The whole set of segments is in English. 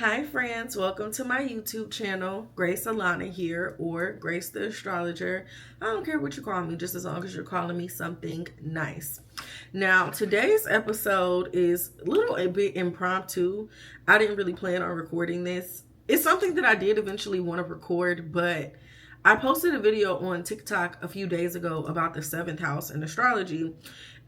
Hi friends, welcome to my YouTube channel. Grace Alana here, or Grace the Astrologer. I don't care what you call me, just as long as you're calling me something nice. Now, today's episode is a bit impromptu. I didn't really plan on recording this. It's something that I did eventually want to record, but I posted a video on TikTok a few days ago about the 7th house in astrology,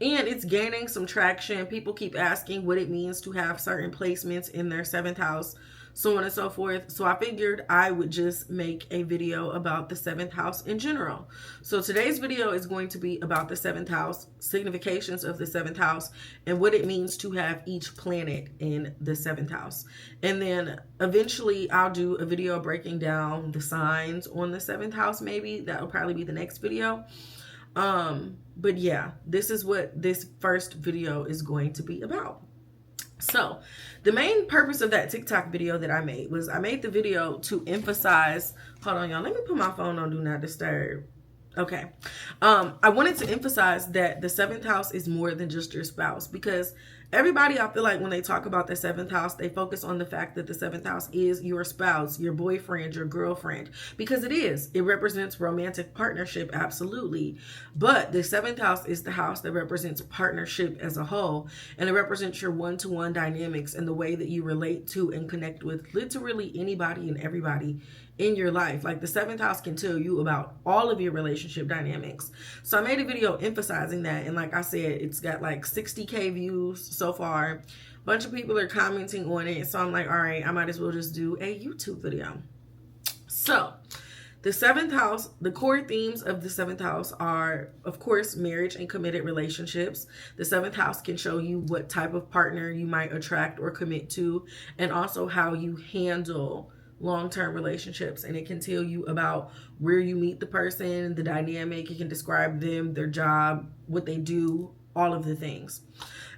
and it's gaining some traction. People keep asking what it means to have certain placements in their 7th house, so on and so forth. So I figured I would just make a video about the 7th house in general. So today's video is going to be about the 7th house, significations of the 7th house, and what it means to have each planet in the 7th house. And then eventually I'll do a video breaking down the signs on the 7th house. Maybe that'll probably be the next video. But yeah, this is what this first video is going to be about. So the main purpose of that TikTok video that I made was I made the video to emphasize, hold on y'all, let me put my phone on do not disturb. Okay. I wanted to emphasize that the 7th house is more than just your spouse, because everybody, I feel like when they talk about the 7th house, they focus on the fact that the 7th house is your spouse, your boyfriend, your girlfriend, because it is. It represents romantic partnership, absolutely. But the 7th house is the house that represents partnership as a whole, and it represents your one-to-one dynamics and the way that you relate to and connect with literally anybody and everybody in your life. Like the 7th house can tell you about all of your relationship dynamics. So I made a video emphasizing that, and like I said, it's got like 60K views so far. A bunch of people are commenting on it, so I'm like, all right, I might as well just do a YouTube video. So the 7th house, the core themes of the 7th house are, of course, marriage and committed relationships. The 7th house can show you what type of partner you might attract or commit to, and also how you handle long-term relationships. And it can tell you about where you meet the person, the dynamic. It can describe them, their job, what they do, all of the things.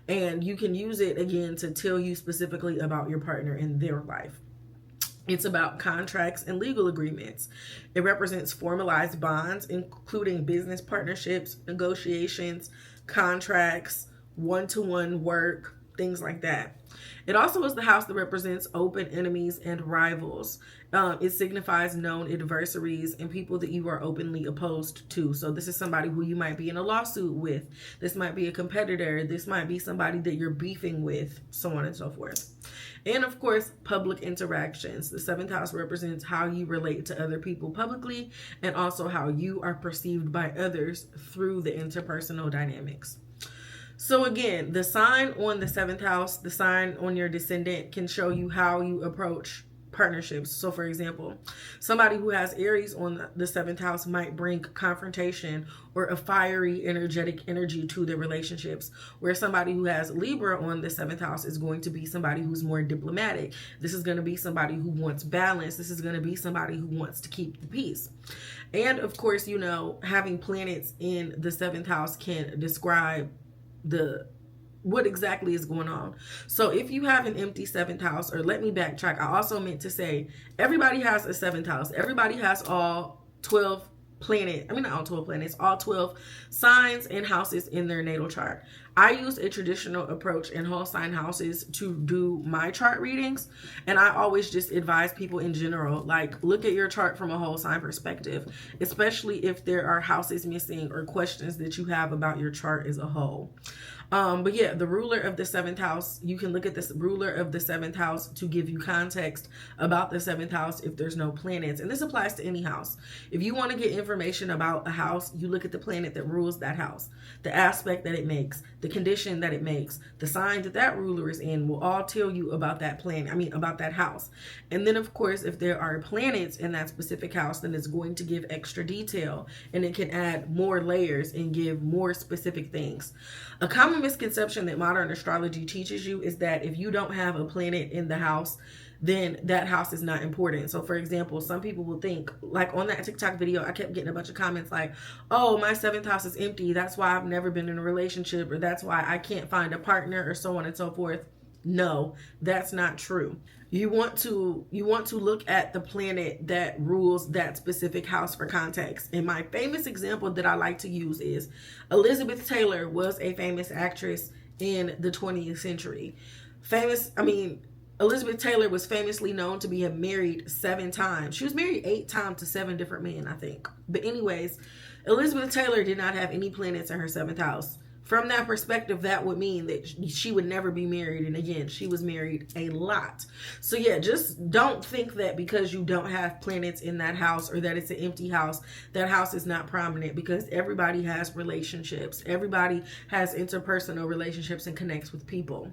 And you can use it again to tell you specifically about your partner in their life. It's about contracts and legal agreements. It represents formalized bonds, including business partnerships, negotiations, contracts, one-to-one work, things like that. It also is the house that represents open enemies and rivals. It signifies known adversaries and people that you are openly opposed to. So this is somebody who you might be in a lawsuit with. This might be a competitor. This might be somebody that you're beefing with, so on and so forth. And of course, public interactions. The 7th house represents how you relate to other people publicly, and also how you are perceived by others through the interpersonal dynamics. So again, the sign on the 7th house, the sign on your descendant, can show you how you approach partnerships. So for example, somebody who has Aries on the 7th house might bring confrontation or a fiery, energetic energy to their relationships, where somebody who has Libra on the 7th house is going to be somebody who's more diplomatic. This is going to be somebody who wants balance. This is going to be somebody who wants to keep the peace. And of course, you know, having planets in the 7th house can describe what exactly is going on. So if you have an empty 7th house, or let me backtrack, I also meant to say everybody has a 7th house. Everybody has all 12 planets. I mean, not all 12 planets, all 12 signs and houses in their natal chart. I use a traditional approach in whole sign houses to do my chart readings, and I always just advise people in general, like, look at your chart from a whole sign perspective, especially if there are houses missing or questions that you have about your chart as a whole. But yeah, the ruler of the 7th house, you can look at this ruler of the 7th house to give you context about the 7th house if there's no planets. And this applies to any house. If you want to get information about a house, you look at the planet that rules that house, the aspect that it makes, the condition that it makes, the sign that that ruler is in will all tell you about that planet, about that house. And then of course, if there are planets in that specific house, then it's going to give extra detail, and it can add more layers and give more specific things. A common misconception that modern astrology teaches you is that if you don't have a planet in the house, then that house is not important. So for example, some people will think, like on that TikTok video, I kept getting a bunch of comments like, oh, my 7th house is empty, that's why I've never been in a relationship, or that's why I can't find a partner, or so on and so forth. No, that's not true. You want to look at the planet that rules that specific house for context. And my famous example that I like to use is Elizabeth Taylor was a famous actress in the 20th century. Famous, Elizabeth Taylor was famously known to be married 7 times. She was married 8 times to 7 different men, I think. But anyways, Elizabeth Taylor did not have any planets in her 7th house. From that perspective, that would mean that she would never be married. And again, she was married a lot. So yeah, just don't think that because you don't have planets in that house or that it's an empty house, that house is not prominent, because everybody has relationships. Everybody has interpersonal relationships and connects with people.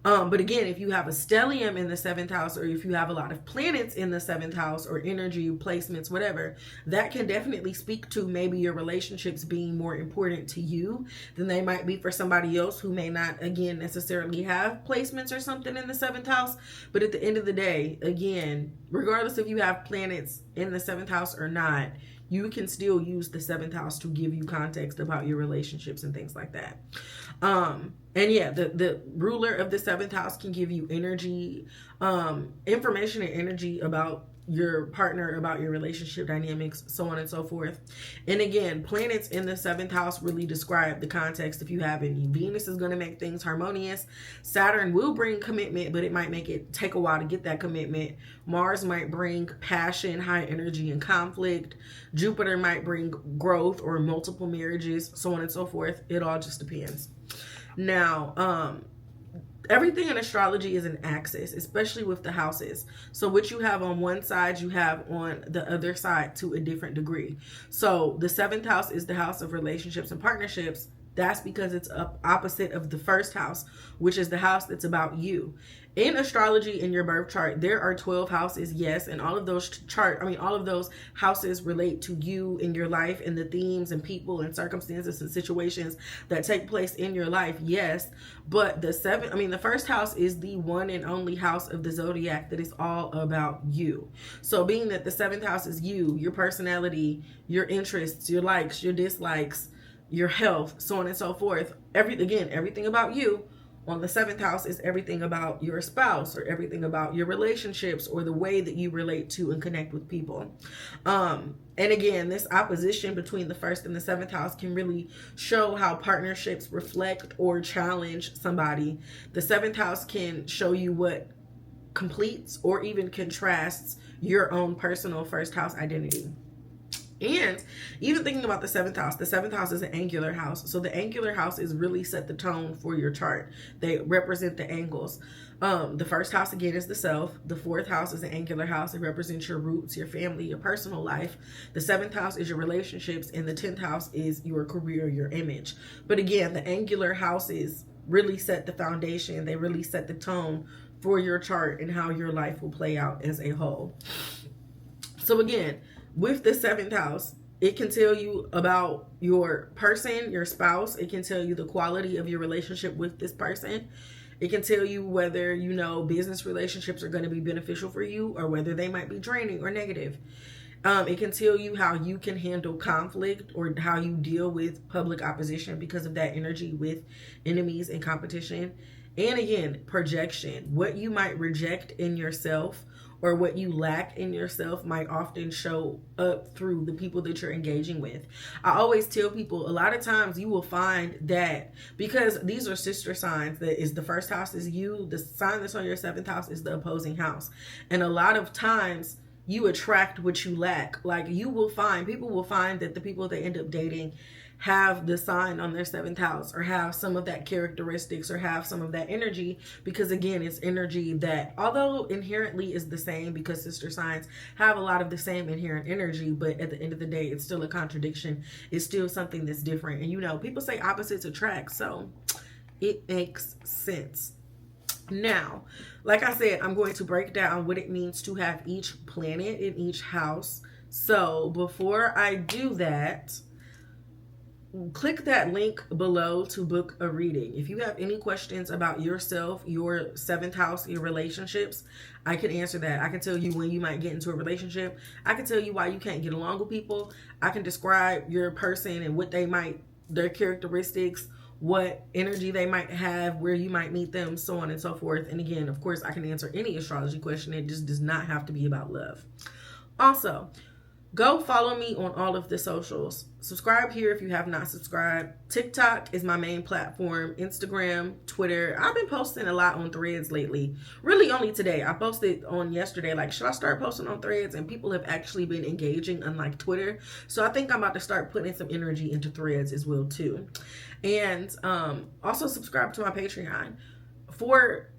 But again, if you have a stellium in the 7th house, or if you have a lot of planets in the 7th house, or energy placements, whatever, that can definitely speak to maybe your relationships being more important to you than they might be for somebody else who may not, again, necessarily have placements or something in the 7th house. But at the end of the day, again, regardless if you have planets in the 7th house or not, you can still use the 7th house to give you context about your relationships and things like that. And yeah, the ruler of the 7th house can give you energy, information and energy about your partner, about your relationship dynamics, so on and so forth. And again, planets in the 7th house really describe the context if you have any. Venus is going to make things harmonious. Saturn will bring commitment, but it might make it take a while to get that commitment. Mars might bring passion, high energy, and conflict. Jupiter might bring growth or multiple marriages, so on and so forth. It all just depends. Now, everything in astrology is an axis, especially with the houses. So what you have on one side, you have on the other side to a different degree. So the 7th house is the house of relationships and partnerships. That's because it's opposite of the 1st house, which is the house that's about you. In astrology, in your birth chart, there are 12 houses, yes, and all of those all of those houses relate to you in your life and the themes and people and circumstances and situations that take place in your life, yes. But the 1st house is the one and only house of the zodiac that is all about you. So being that the 7th house is you, your personality, your interests, your likes, your dislikes, your health, so on and so forth. Everything about you on the 7th house is everything about your spouse, or everything about your relationships, or the way that you relate to and connect with people. And again, this opposition between the 1st and the 7th house can really show how partnerships reflect or challenge somebody. The 7th house can show you what completes or even contrasts your own personal 1st house identity. And even thinking about the 7th house is an angular house. So the angular houses really set the tone for your chart. They represent the angles. The 1st house, again, is the self. The 4th house is an angular house. It represents your roots, your family, your personal life. The 7th house is your relationships. And the 10th house is your career, your image. But again, the angular houses really set the foundation. They really set the tone for your chart and how your life will play out as a whole. So again, with the 7th house, it can tell you about your person, your spouse. It can tell you the quality of your relationship with this person. It can tell you whether, business relationships are going to be beneficial for you or whether they might be draining or negative. It can tell you how you can handle conflict or how you deal with public opposition because of that energy with enemies and competition. And again, projection. What you might reject in yourself or what you lack in yourself might often show up through the people that you're engaging with. I always tell people, a lot of times you will find that because these are sister signs, that is the 1st house is you, the sign that's on your 7th house is the opposing house. And a lot of times you attract what you lack. Like people will find that the people they end up dating have the sign on their 7th house or have some of that characteristics or have some of that energy, because again, it's energy that, although inherently is the same, because sister signs have a lot of the same inherent energy, but at the end of the day, it's still a contradiction. It's still something that's different. And people say opposites attract, so it makes sense. Now, like I said, I'm going to break down what it means to have each planet in each house. So before I do that, click that link below to book a reading. If you have any questions about yourself, your 7th house, your relationships, I can answer that. I can tell you when you might get into a relationship. I can tell you why you can't get along with people. I can describe your person and what their characteristics, what energy they might have, where you might meet them, so on and so forth. And again, of course, I can answer any astrology question. It just does not have to be about love. Also, Go follow me on all of the socials. Subscribe here if you have not subscribed. TikTok is my main platform. Instagram, Twitter. I've been posting a lot on Threads lately. Really only today. I posted on yesterday, like, should I start posting on Threads? And people have actually been engaging, unlike Twitter. So I think I'm about to start putting some energy into Threads as well too. And also subscribe to my Patreon. For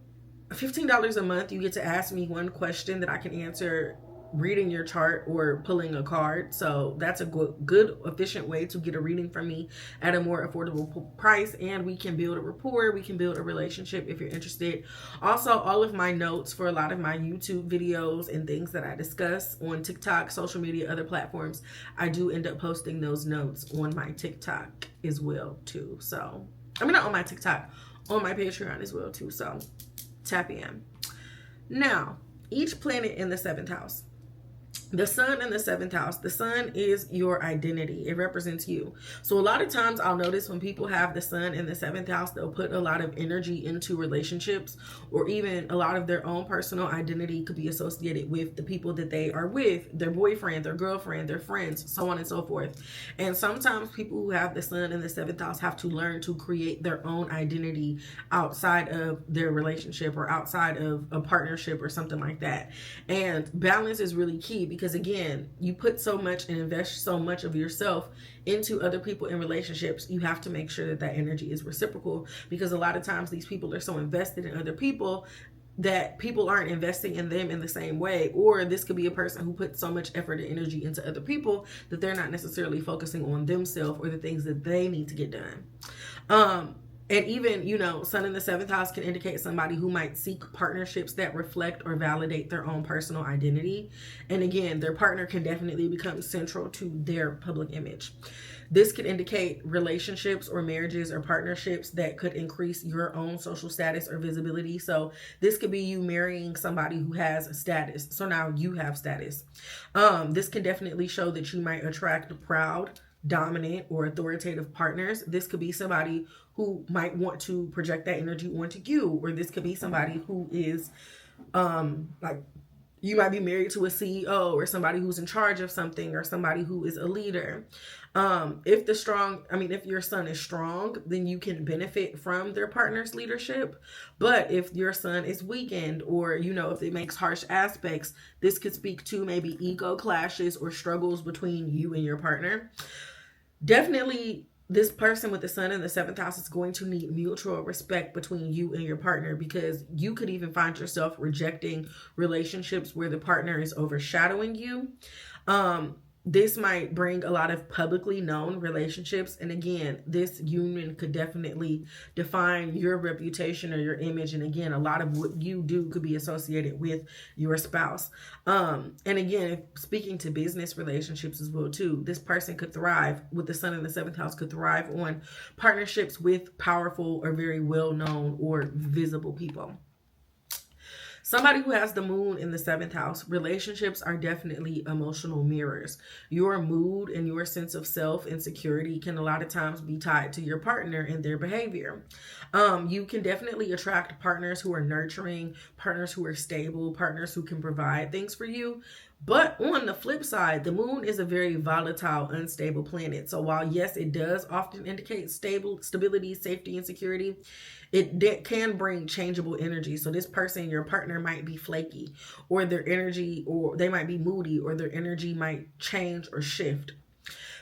$15 a month, you get to ask me one question that I can answer reading your chart or pulling a card. So that's a good efficient way to get a reading from me at a more affordable price, and we can build a rapport, we can build a relationship if you're interested. Also, all of my notes for a lot of my YouTube videos and things that I discuss on TikTok, social media, other platforms, I do end up posting those notes on my TikTok as well too. So I mean, not on my TikTok, on my Patreon as well too. So tap in. Now, each planet in the 7th house. The sun in the 7th house. The sun is your identity. It represents you. So a lot of times I'll notice when people have the sun in the 7th house, they'll put a lot of energy into relationships, or even a lot of their own personal identity could be associated with the people that they are with, their boyfriend, their girlfriend, their friends, so on and so forth. And sometimes people who have the sun in the 7th house have to learn to create their own identity outside of their relationship or outside of a partnership or something like that. And balance is really key, because again, you put so much and invest so much of yourself into other people in relationships. You have to make sure that that energy is reciprocal, because a lot of times these people are so invested in other people that people aren't investing in them in the same way. Or this could be a person who puts so much effort and energy into other people that they're not necessarily focusing on themselves or the things that they need to get done. And even, sun in the 7th house can indicate somebody who might seek partnerships that reflect or validate their own personal identity. And again, their partner can definitely become central to their public image. This could indicate relationships or marriages or partnerships that could increase your own social status or visibility. So this could be you marrying somebody who has a status. So now you have status. This can definitely show that you might attract proud, dominant, or authoritative partners. This could be somebody who might want to project that energy onto you, or this could be somebody who is like, you might be married to a CEO or somebody who's in charge of something, or somebody who is a leader. If your sun is strong, then you can benefit from their partner's leadership. But if your sun is weakened, or if it makes harsh aspects, this could speak to maybe ego clashes or struggles between you and your partner. Definitely, this person with the sun in the 7th house is going to need mutual respect between you and your partner, because you could even find yourself rejecting relationships where the partner is overshadowing you. This might bring a lot of publicly known relationships. And again, this union could definitely define your reputation or your image. And again, a lot of what you do could be associated with your spouse. And again, speaking to business relationships as well too, this person could thrive with the sun in the 7th house, could thrive on partnerships with powerful or very well-known or visible people. Somebody who has the moon in the 7th house, relationships are definitely emotional mirrors. Your mood and your sense of self and security can a lot of times be tied to your partner and their behavior. You can definitely attract partners who are nurturing, partners who are stable, partners who can provide things for you. But on the flip side, the moon is a very volatile, unstable planet. So while yes, it does often indicate stability, safety, and security, it can bring changeable energy. So this person, your partner, might be flaky, or their energy, or they might be moody, or their energy might change or shift.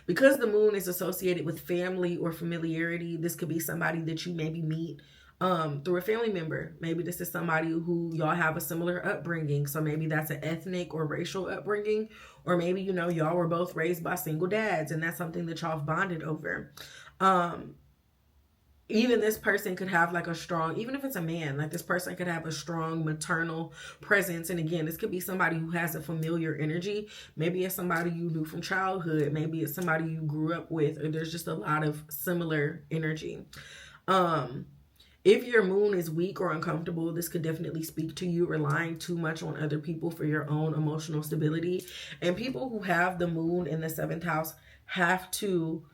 Because the moon is associated with family or familiarity, this could be somebody that you maybe meet through a family member. Maybe this is somebody who y'all have a similar upbringing. So maybe that's an ethnic or racial upbringing, or maybe, y'all were both raised by single dads and that's something that y'all have bonded over. Even this person could have like a strong, even if it's a man, like this person could have a strong maternal presence. And again, this could be somebody who has a familiar energy. Maybe it's somebody you knew from childhood. Maybe it's somebody you grew up with, or there's just a lot of similar energy. If your moon is weak or uncomfortable, this could definitely speak to you relying too much on other people for your own emotional stability. And people who have the moon in the 7th house have to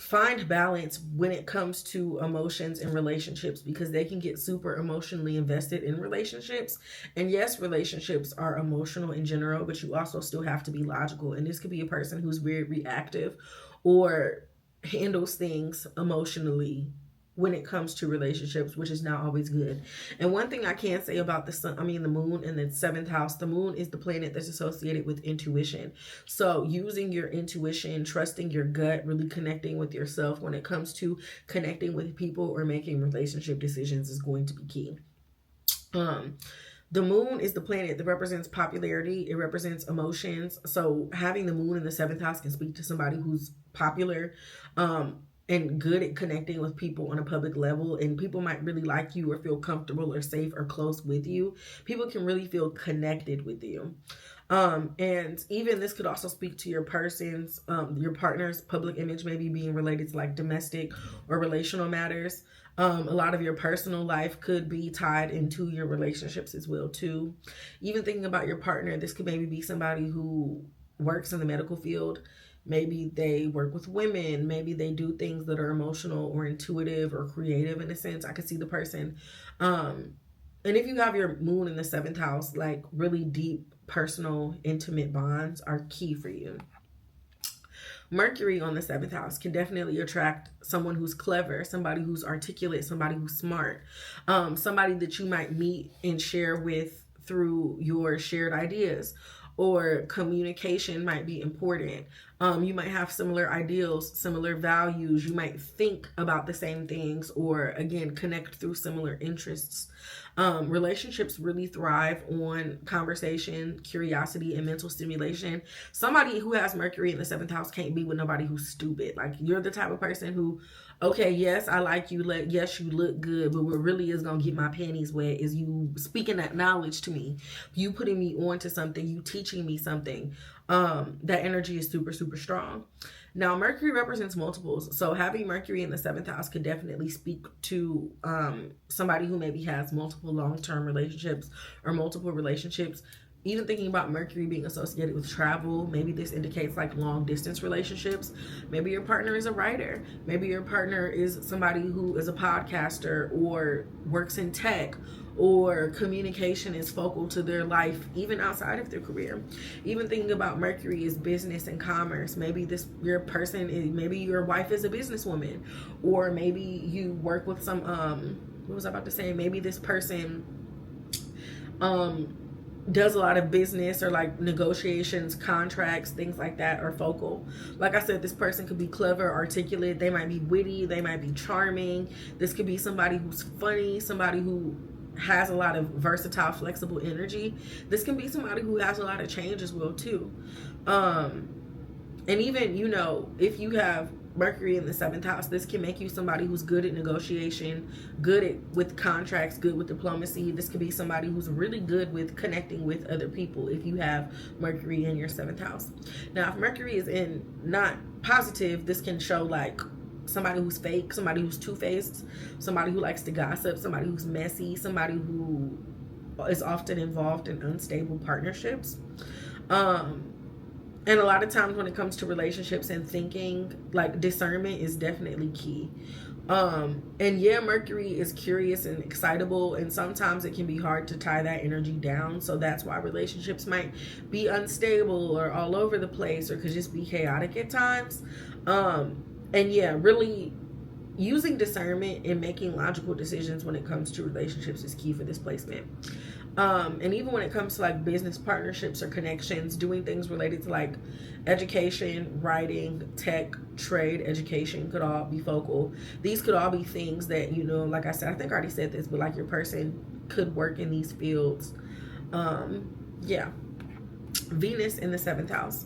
find balance when it comes to emotions and relationships, because they can get super emotionally invested in relationships. And yes, relationships are emotional in general, but you also still have to be logical. And this could be a person who's very reactive or handles things emotionally when it comes to relationships, which is not always good. And one thing I can say about the moon in the seventh house, the moon is the planet that's associated with intuition. So using your intuition, trusting your gut, really connecting with yourself when it comes to connecting with people or making relationship decisions is going to be key. The moon is the planet that represents popularity. It represents emotions. So having the moon in the seventh house can speak to somebody who's popular, and good at connecting with people on a public level. And people might really like you or feel comfortable or safe or close with you. People can really feel connected with you. And even this could also speak to your partner's public image, maybe being related to like domestic or relational matters. A lot of your personal life could be tied into your relationships as well too. Even thinking about your partner, this could maybe be somebody who works in the medical field. Maybe they work with women. Maybe they do things that are emotional or intuitive or creative in a sense. I could see the person. And if you have your moon in the seventh house, like really deep, personal, intimate bonds are key for you. Mercury on the seventh house can definitely attract someone who's clever, somebody who's articulate, somebody who's smart, somebody that you might meet and share with through your shared ideas, or communication might be important. You might have similar ideals, similar values. You might think about the same things, or again, connect through similar interests. Relationships really thrive on conversation, curiosity, and mental stimulation. Somebody who has Mercury in the seventh house can't be with nobody who's stupid. Like, you're the type of person who, okay, yes, I like you. Yes, you look good. But what really is going to get my panties wet is you speaking that knowledge to me. You putting me on to something. You teaching me something. That energy is super, super strong. Now, Mercury represents multiples. So having Mercury in the seventh house could definitely speak to somebody who maybe has multiple long-term relationships or multiple relationships. Even thinking about Mercury being associated with travel, maybe this indicates like long distance relationships. Maybe your partner is a writer. Maybe your partner is somebody who is a podcaster or works in tech, or communication is focal to their life even outside of their career. Even thinking about Mercury is business and commerce. Maybe maybe your wife is a businesswoman, or maybe you work with some what was I about to say? Maybe this person does a lot of business or like negotiations, contracts, things like that are focal. Like I said, this person could be clever, articulate. They might be witty. They might be charming. This could be somebody who's funny, somebody who has a lot of versatile, flexible energy. This can be somebody who has a lot of change as well too. And even, if you have Mercury in the seventh house, this can make you somebody who's good at negotiation, with contracts, good with diplomacy. This could be somebody who's really good with connecting with other people if you have Mercury in your seventh house. Now, if Mercury is in not positive, this can show like somebody who's fake, somebody who's two-faced, somebody who likes to gossip, somebody who's messy, somebody who is often involved in unstable partnerships. And a lot of times when it comes to relationships and thinking, like, discernment is definitely key. And yeah, Mercury is curious and excitable, and sometimes it can be hard to tie that energy down. So that's why relationships might be unstable or all over the place, or could just be chaotic at times. And yeah, really using discernment and making logical decisions when it comes to relationships is key for this placement. And even when it comes to like business partnerships or connections, doing things related to like education, writing, tech, trade, education could all be focal. These could all be things that, like I said, I think I already said this, but like your person could work in these fields. Yeah. Venus in the seventh house.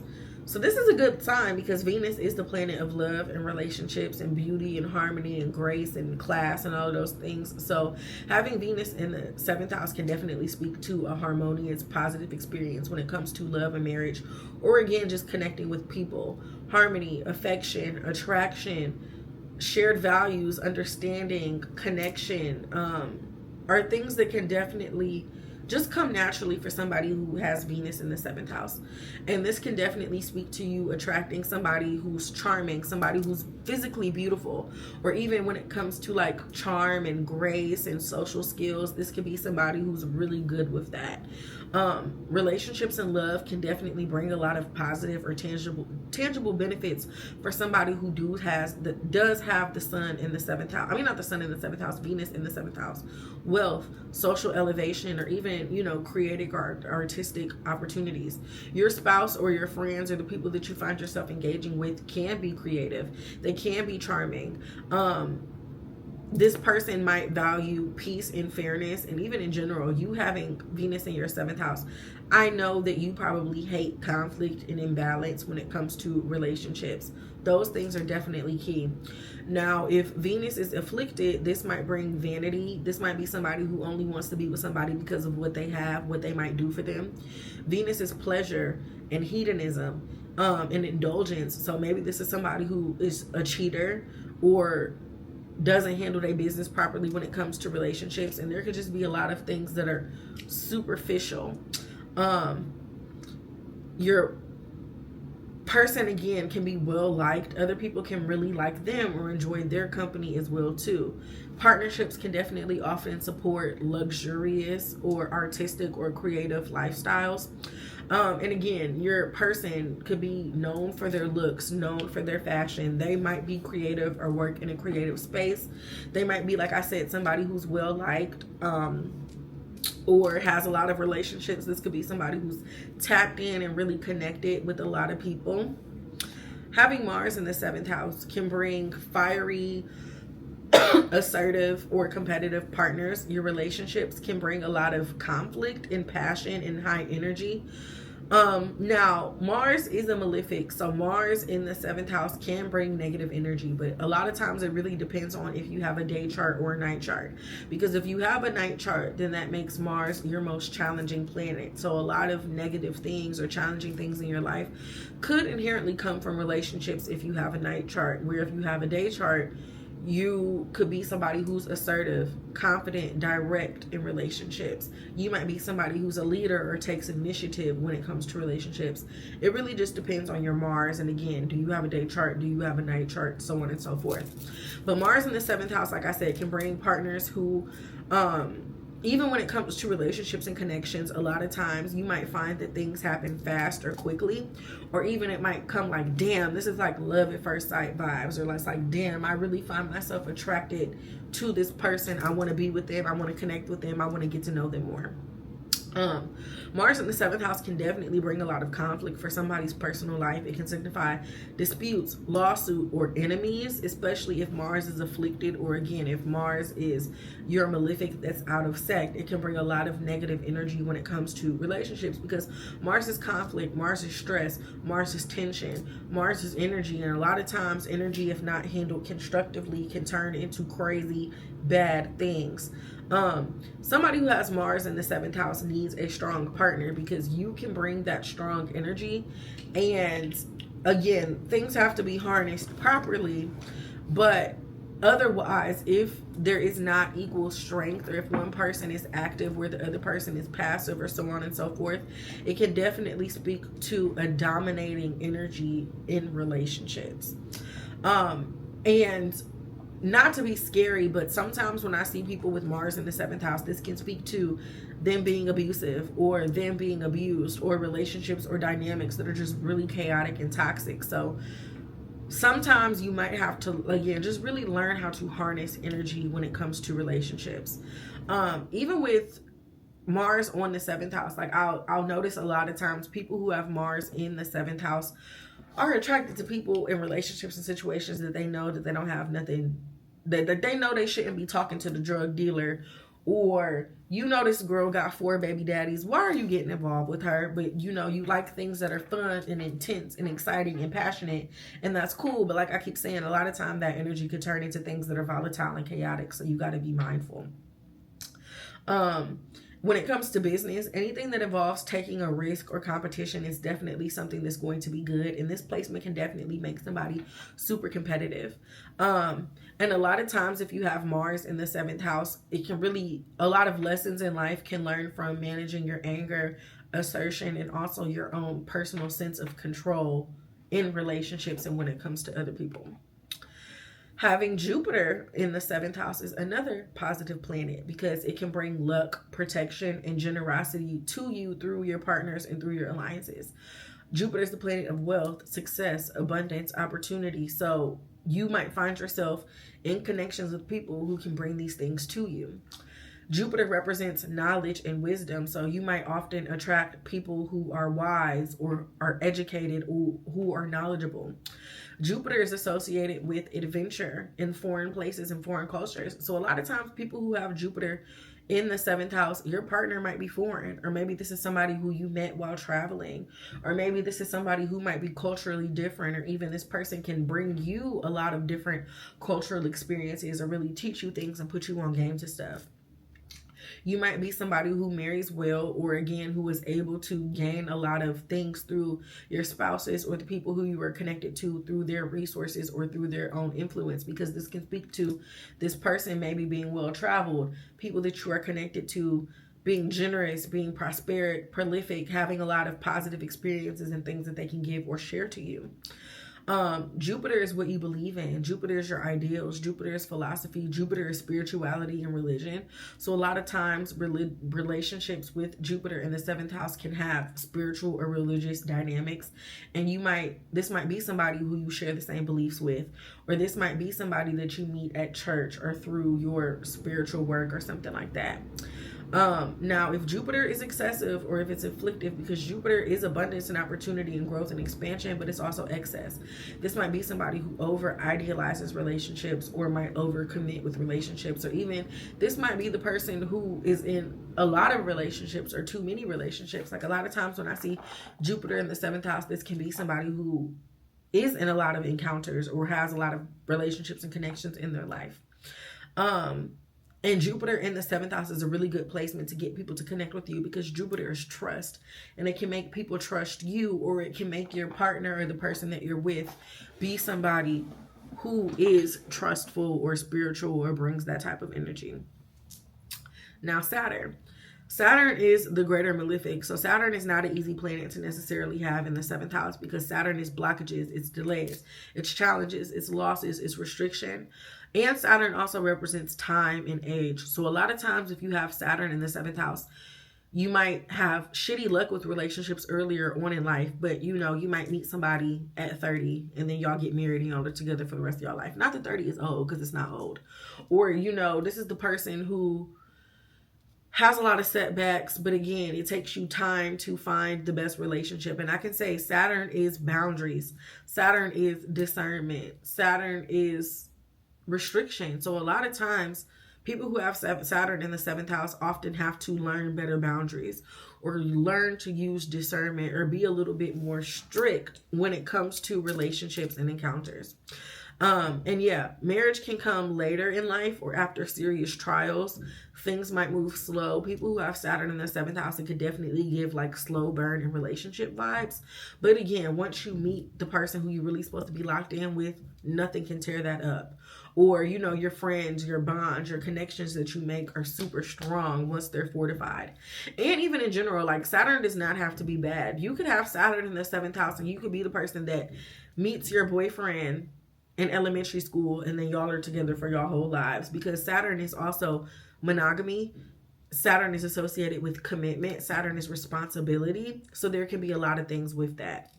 So this is a good sign, because Venus is the planet of love and relationships and beauty and harmony and grace and class and all of those things. So having Venus in the seventh house can definitely speak to a harmonious, positive experience when it comes to love and marriage, or again, just connecting with people. Harmony, affection, attraction, shared values, understanding, connection, are things that can definitely just come naturally for somebody who has Venus in the 7th house. And this can definitely speak to you attracting somebody who's charming, somebody who's physically beautiful, or even when it comes to like charm and grace and social skills, this could be somebody who's really good with that. Relationships and love can definitely bring a lot of positive or tangible benefits for somebody who does have the sun in the 7th house. I mean, not the sun in the 7th house, Venus in the 7th house. Wealth, social elevation, or even, you know, creative or artistic opportunities. Your spouse or your friends or the people that you find yourself engaging with can be creative. They can be charming. This person might value peace and fairness, and even in general, you having Venus in your 7th house, I know that you probably hate conflict and imbalance when it comes to relationships. Those things are definitely key. Now, if Venus is afflicted, this might bring vanity. This might be somebody who only wants to be with somebody because of what they have, what they might do for them. Venus is pleasure and hedonism, and indulgence. So maybe this is somebody who is a cheater or doesn't handle their business properly when it comes to relationships, and there could just be a lot of things that are superficial. Your person, again, can be well liked. Other people can really like them or enjoy their company as well too. Partnerships can definitely often support luxurious or artistic or creative lifestyles. And again, your person could be known for their looks, known for their fashion. They might be creative or work in a creative space. They might be, like I said, somebody who's well liked, or has a lot of relationships. This could be somebody who's tapped in and really connected with a lot of people. Having Mars in the 7th house can bring fiery, assertive, or competitive partners. Your relationships can bring a lot of conflict and passion and high energy. Now, Mars is a malefic, so Mars in the 7th house can bring negative energy, but a lot of times it really depends on if you have a day chart or a night chart. Because if you have a night chart, then that makes Mars your most challenging planet. So a lot of negative things or challenging things in your life could inherently come from relationships if you have a night chart, where if you have a day chart, you could be somebody who's assertive, confident, direct in relationships. You might be somebody who's a leader or takes initiative when it comes to relationships. It really just depends on your Mars. And again, do you have a day chart? Do you have a night chart? So on and so forth. But Mars in the 7th house, like I said, can bring partners who, even when it comes to relationships and connections, a lot of times you might find that things happen fast or quickly, or even it might come like, damn, this is like love at first sight vibes, or it's like, damn, I really find myself attracted to this person. I want to be with them. I want to connect with them. I want to get to know them more. Mars in the 7th house can definitely bring a lot of conflict for somebody's personal life. It can signify disputes, lawsuit, or enemies, especially if Mars is afflicted, or again, if Mars is your malefic that's out of sect. It can bring a lot of negative energy when it comes to relationships, because Mars is conflict, Mars is stress, Mars is tension, Mars is energy, and a lot of times energy, if not handled constructively, can turn into crazy bad things. Somebody who has Mars in the 7th house needs a strong partner, because you can bring that strong energy, and again, things have to be harnessed properly. But otherwise, if there is not equal strength, or if one person is active where the other person is passive, or so on and so forth, it can definitely speak to a dominating energy in relationships. And not to be scary, but sometimes when I see people with Mars in the 7th house, this can speak to them being abusive, or them being abused, or relationships or dynamics that are just really chaotic and toxic. So sometimes you might have to, again, just really learn how to harness energy when it comes to relationships. Even with Mars on the 7th house, like I'll notice a lot of times people who have Mars in the 7th house are attracted to people in relationships and situations that they know that they don't have nothing, that they know they shouldn't be talking to the drug dealer, or this girl got 4 baby daddies. Why are you getting involved with her? But you like things that are fun and intense and exciting and passionate, and that's cool. But like I keep saying, a lot of time that energy could turn into things that are volatile and chaotic, so you got to be mindful. when it comes to business, anything that involves taking a risk or competition is definitely something that's going to be good. And this placement can definitely make somebody super competitive. And a lot of times, if you have Mars in the seventh house, it can really, a lot of lessons in life can learn from managing your anger, assertion, and also your own personal sense of control in relationships and when it comes to other people. Having Jupiter in the seventh house is another positive planet because it can bring luck, protection, and generosity to you through your partners and through your alliances. Jupiter is the planet of wealth, success, abundance, opportunity. So you might find yourself in connections with people who can bring these things to you. Jupiter represents knowledge and wisdom, so you might often attract people who are wise or are educated or who are knowledgeable. Jupiter is associated with adventure in foreign places and foreign cultures. So a lot of times people who have Jupiter in the seventh house, your partner might be foreign, or maybe this is somebody who you met while traveling, or maybe this is somebody who might be culturally different, or even this person can bring you a lot of different cultural experiences or really teach you things and put you on games and stuff. You might be somebody who marries well, or again, who is able to gain a lot of things through your spouses or the people who you are connected to through their resources or through their own influence, because this can speak to this person maybe being well traveled, people that you are connected to being generous, being prolific, having a lot of positive experiences and things that they can give or share to you. Jupiter is what you believe in. Jupiter is your ideals. Jupiter is philosophy. Jupiter is spirituality and religion. So a lot of times relationships with Jupiter in the seventh house can have spiritual or religious dynamics. And this might be somebody who you share the same beliefs with, or this might be somebody that you meet at church or through your spiritual work or something like that. Now, if Jupiter is excessive or if it's afflictive, because Jupiter is abundance and opportunity and growth and expansion, but it's also excess. This might be somebody who over idealizes relationships or might over commit with relationships, or even this might be the person who is in a lot of relationships or too many relationships. Like a lot of times when I see Jupiter in the seventh house, this can be somebody who is in a lot of encounters or has a lot of relationships and connections in their life. And Jupiter in the seventh house is a really good placement to get people to connect with you, because Jupiter is trust, and it can make people trust you, or it can make your partner or the person that you're with be somebody who is trustful or spiritual or brings that type of energy. Now, Saturn. Saturn is the greater malefic. So Saturn is not an easy planet to necessarily have in the seventh house, because Saturn is blockages, it's delays, it's challenges, it's losses, it's restriction. And Saturn also represents time and age. So a lot of times if you have Saturn in the seventh house, you might have shitty luck with relationships earlier on in life, but you might meet somebody at 30 and then y'all get married and y'all are together for the rest of your life. Not that 30 is old, because it's not old. Or, this is the person who has a lot of setbacks, but again, it takes you time to find the best relationship. And I can say Saturn is boundaries. Saturn is discernment. Saturn is restriction. So a lot of times people who have Saturn in the seventh house often have to learn better boundaries, or learn to use discernment, or be a little bit more strict when it comes to relationships and encounters. And yeah, marriage can come later in life or after serious trials. Things might move slow. People who have Saturn in the seventh house, it could definitely give like slow burn and relationship vibes. But again, once you meet the person who you're really supposed to be locked in with, nothing can tear that up. Or, your friends, your bonds, your connections that you make are super strong once they're fortified. And even in general, like Saturn does not have to be bad. You could have Saturn in the seventh house and you could be the person that meets your boyfriend in elementary school and then y'all are together for your whole lives, because Saturn is also monogamy. Saturn is associated with commitment. Saturn is responsibility. So there can be a lot of things with that.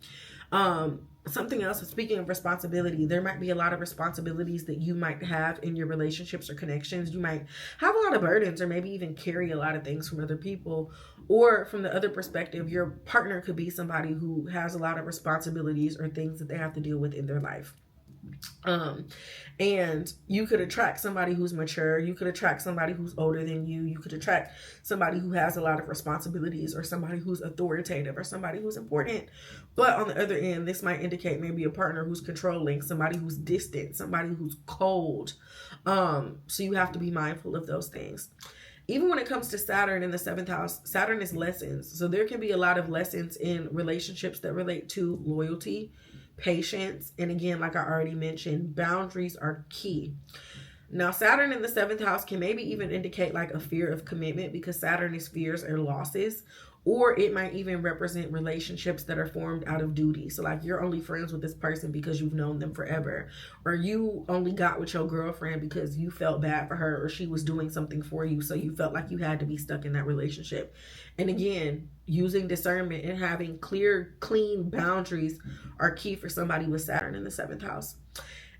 Something else, speaking of responsibility, there might be a lot of responsibilities that you might have in your relationships or connections. You might have a lot of burdens, or maybe even carry a lot of things from other people. Or from the other perspective, your partner could be somebody who has a lot of responsibilities or things that they have to deal with in their life. And you could attract somebody who's mature. You could attract somebody who's older than you. You could attract somebody who has a lot of responsibilities, or somebody who's authoritative, or somebody who's important. But on the other end, this might indicate maybe a partner who's controlling, somebody who's distant, somebody who's cold. So you have to be mindful of those things. Even when it comes to Saturn in the 7th house, Saturn is lessons. So there can be a lot of lessons in relationships that relate to loyalty, patience, and again, like I already mentioned, boundaries are key. Now, Saturn in the 7th house can maybe even indicate like a fear of commitment, because Saturn is fears or losses, or it might even represent relationships that are formed out of duty. So like you're only friends with this person because you've known them forever, or you only got with your girlfriend because you felt bad for her or she was doing something for you, so you felt like you had to be stuck in that relationship. And again, using discernment and having clear, clean boundaries are key for somebody with Saturn in the 7th house.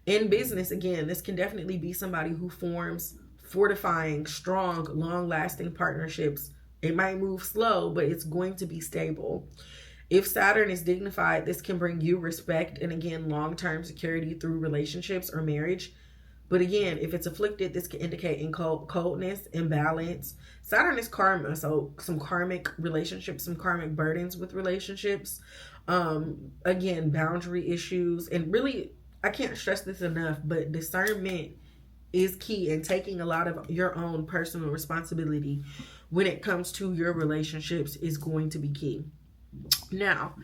In business, again, this can definitely be somebody who forms fortifying, strong, long-lasting partnerships. It might move slow, but it's going to be stable. If Saturn is dignified, this can bring you respect and, again, long-term security through relationships or marriage. But again, if it's afflicted, this can indicate coldness, imbalance. Saturn is karma, so some karmic relationships, some karmic burdens with relationships. Again, boundary issues. And really, I can't stress this enough, but discernment is key, and taking a lot of your own personal responsibility when it comes to your relationships is going to be key. Now,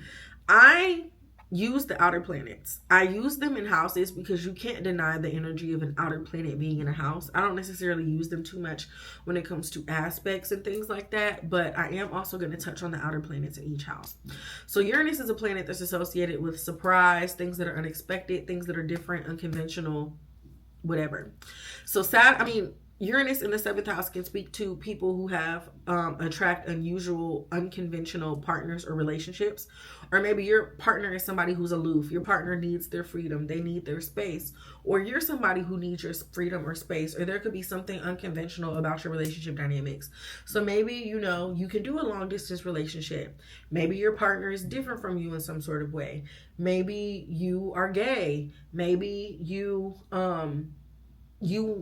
I use the outer planets. I use them in houses because you can't deny the energy of an outer planet being in a house. I don't necessarily use them too much when it comes to aspects and things like that, but I am also going to touch on the outer planets in each house. So Uranus is a planet that's associated with surprise, things that are unexpected, things that are different, unconventional, whatever. So Uranus in the 7th house can speak to people who have attract unusual, unconventional partners or relationships. Or maybe your partner is somebody who's aloof. Your partner needs their freedom. They need their space. Or you're somebody who needs your freedom or space. Or there could be something unconventional about your relationship dynamics. So maybe, you can do a long distance relationship. Maybe your partner is different from you in some sort of way. Maybe you are gay. Maybe you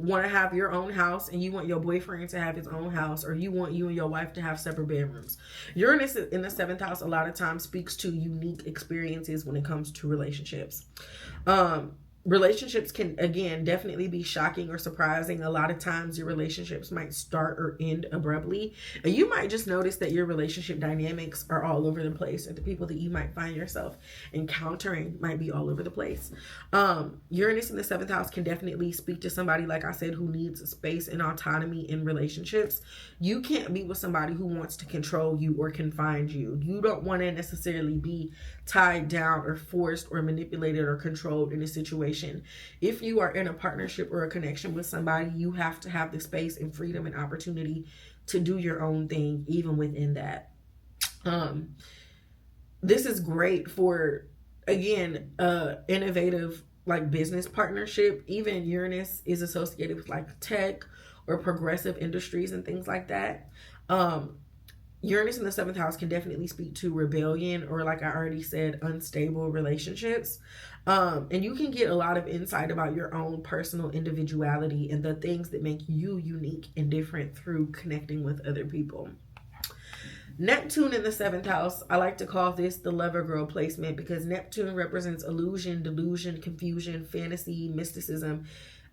want to have your own house and you want your boyfriend to have his own house, or you want you and your wife to have separate bedrooms. Uranus in the 7th house a lot of times speaks to unique experiences when it comes to relationships. Relationships can, again, definitely be shocking or surprising. A lot of times your relationships might start or end abruptly, and you might just notice that your relationship dynamics are all over the place, and the people that you might find yourself encountering might be all over the place. Uranus in the 7th house can definitely speak to somebody, like I said, who needs space and autonomy in relationships. You can't be with somebody who wants to control you or confine you. You don't want to necessarily be tied down or forced or manipulated or controlled in a situation. If you are in a partnership or a connection with somebody, you have to have the space and freedom and opportunity to do your own thing, even within that. This is great for, again, innovative like business partnership. Even Uranus is associated with like tech or progressive industries and things like that. Uranus in the 7th house can definitely speak to rebellion, or, like I already said, unstable relationships. And you can get a lot of insight about your own personal individuality and the things that make you unique and different through connecting with other people. Neptune in the 7th house, I like to call this the lover girl placement, because Neptune represents illusion, delusion, confusion, fantasy, mysticism,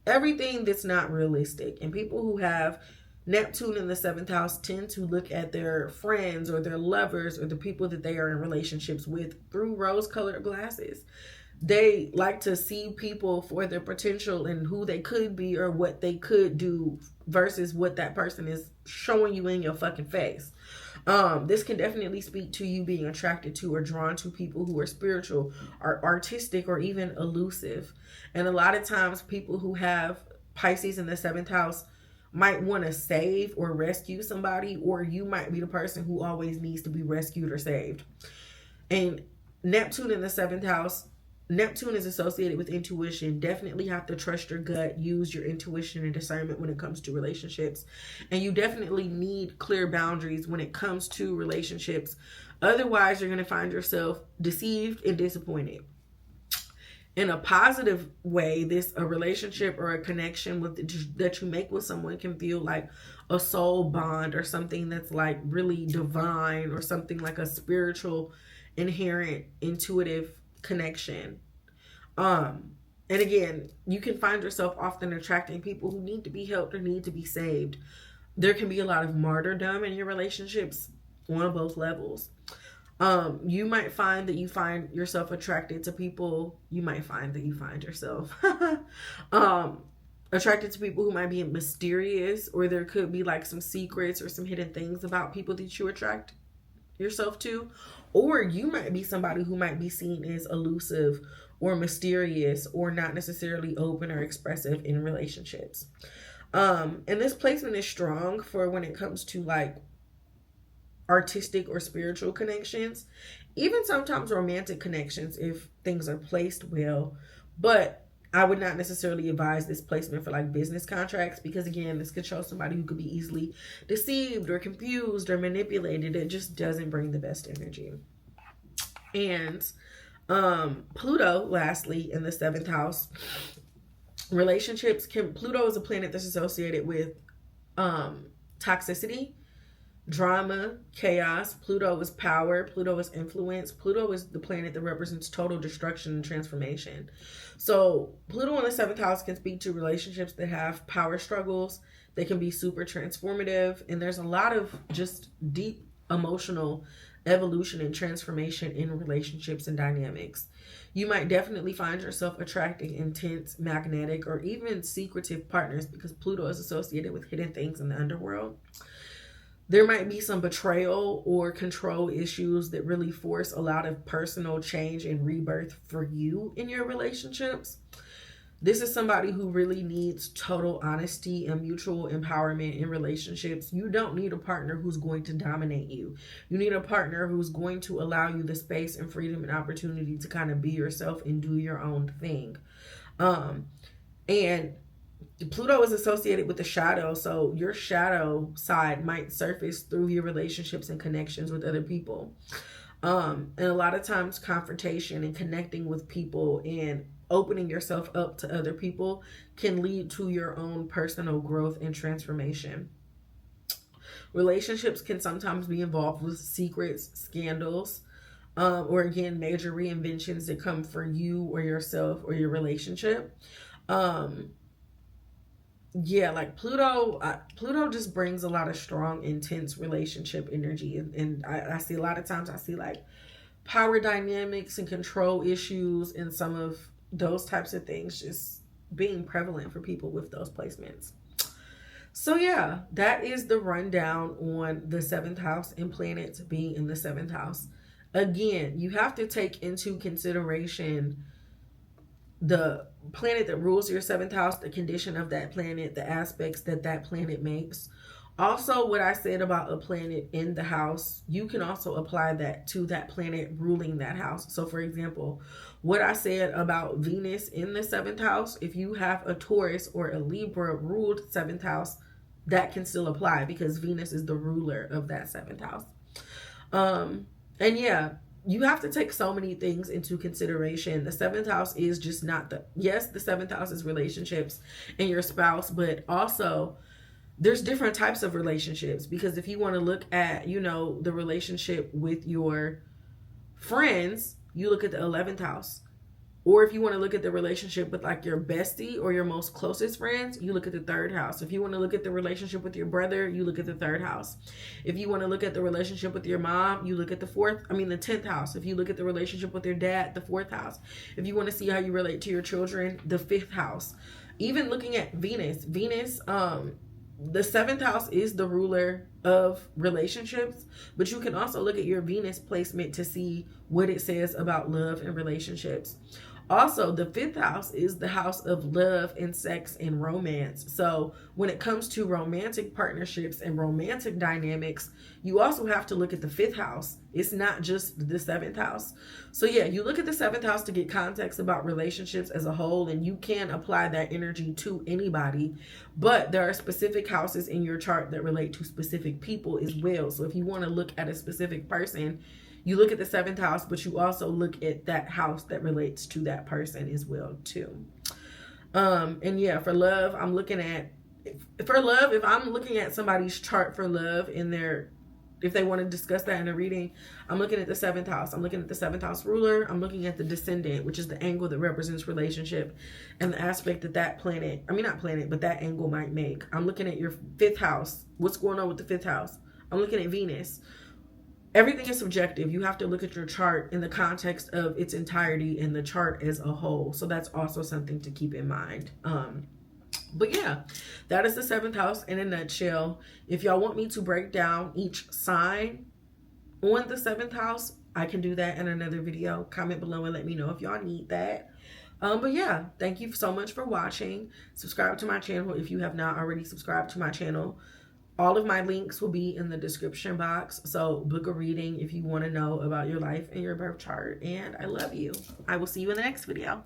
everything that's not realistic. And people who have Neptune in the 7th house tend to look at their friends or their lovers or the people that they are in relationships with through rose-colored glasses. They like to see people for their potential and who they could be or what they could do versus what that person is showing you in your fucking face. This can definitely speak to you being attracted to or drawn to people who are spiritual or artistic or even elusive. And a lot of times people who have Pisces in the 7th house might want to save or rescue somebody, or you might be the person who always needs to be rescued or saved. And Neptune in the 7th house, Neptune is associated with intuition. Definitely have to trust your gut, use your intuition and discernment when it comes to relationships. And you definitely need clear boundaries when it comes to relationships. Otherwise, you're going to find yourself deceived and disappointed. In a positive way, a relationship or a connection that you make with someone can feel like a soul bond or something that's like really divine, or something like a spiritual, inherent, intuitive connection. And again, you can find yourself often attracting people who need to be helped or need to be saved. there can be a lot of martyrdom in your relationships on both levels. You might find that you find yourself attracted to people. You might find that you find yourself attracted to people who might be mysterious, or there could be like some secrets or some hidden things about people that you attract yourself to. Or you might be somebody who might be seen as elusive or mysterious or not necessarily open or expressive in relationships. And this placement is strong for when it comes to like artistic or spiritual connections, even sometimes romantic connections if things are placed well. But I would not necessarily advise this placement for like business contracts, because again, this could show somebody who could be easily deceived or confused or manipulated. It just doesn't bring the best energy. And Pluto, lastly, in the 7th house, relationships Pluto is a planet that's associated with toxicity, drama, chaos. Pluto is power. Pluto is influence. Pluto is the planet that represents total destruction and transformation. So Pluto in the 7th house can speak to relationships that have power struggles. They can be super transformative. And there's a lot of just deep emotional evolution and transformation in relationships and dynamics. You might definitely find yourself attracting intense, magnetic, or even secretive partners, because Pluto is associated with hidden things in the underworld. There might be some betrayal or control issues that really force a lot of personal change and rebirth for you in your relationships. This is somebody who really needs total honesty and mutual empowerment in relationships. You don't need a partner who's going to dominate you. You need a partner who's going to allow you the space and freedom and opportunity to kind of be yourself and do your own thing. And Pluto is associated with the shadow, so your shadow side might surface through your relationships and connections with other people. And a lot of times confrontation and connecting with people and opening yourself up to other people can lead to your own personal growth and transformation. Relationships can sometimes be involved with secrets, scandals, or again, major reinventions that come for you or yourself or your relationship. Yeah, like Pluto just brings a lot of strong, intense relationship energy. And I see a lot of times, I see like power dynamics and control issues and some of those types of things just being prevalent for people with those placements. So yeah, that is the rundown on the 7th house and planets being in the 7th house. Again, you have to take into consideration the planet that rules your 7th house, the condition of that planet, the aspects that that planet makes. Also, what I said about a planet in the house, you can also apply that to that planet ruling that house. So for example, what I said about Venus in the 7th house, if you have a Taurus or a Libra ruled 7th house, that can still apply because Venus is the ruler of that 7th house. And yeah, you have to take so many things into consideration. The 7th house is just not the, yes, the 7th house is relationships and your spouse, but also there's different types of relationships, because if you want to look at, you know, the relationship with your friends, you look at the 11th house. Or if you want to look at the relationship with like your bestie or your most closest friends, you look at the 3rd house. If you want to look at the relationship with your brother, you look at the 3rd house. If you want to look at the relationship with your mom, you look at the 10th house. If you look at the relationship with your dad, the 4th house. If you want to see how you relate to your children, the 5th house. Even looking at Venus, the 7th house is the ruler of relationships, but you can also look at your Venus placement to see what it says about love and relationships. Also, the 5th house is the house of love and sex and romance. So when it comes to romantic partnerships and romantic dynamics, you also have to look at the 5th house. It's not just the 7th house. So yeah, you look at the 7th house to get context about relationships as a whole, and you can apply that energy to anybody. But there are specific houses in your chart that relate to specific people as well. So if you want to look at a specific person, you look at the 7th house, but you also look at that house that relates to that person as well too. And yeah, for love, if I'm looking at somebody's chart for love in their if they want to discuss that in a reading, I'm looking at the 7th house. I'm looking at the 7th house ruler. I'm looking at the descendant, which is the angle that represents relationship and the aspect that that planet, I mean, not planet, but that angle might make. I'm looking at your 5th house. What's going on with the 5th house? I'm looking at Venus. Everything is subjective. You have to look at your chart in the context of its entirety and the chart as a whole. So that's also something to keep in mind. But yeah, that is the 7th house in a nutshell. If y'all want me to break down each sign on the 7th house, I can do that in another video. Comment below and let me know if y'all need that. But yeah, thank you so much for watching. Subscribe to my channel if you have not already subscribed to my channel. All of my links will be in the description box. So book a reading if you want to know about your life and your birth chart. And I love you. I will see you in the next video.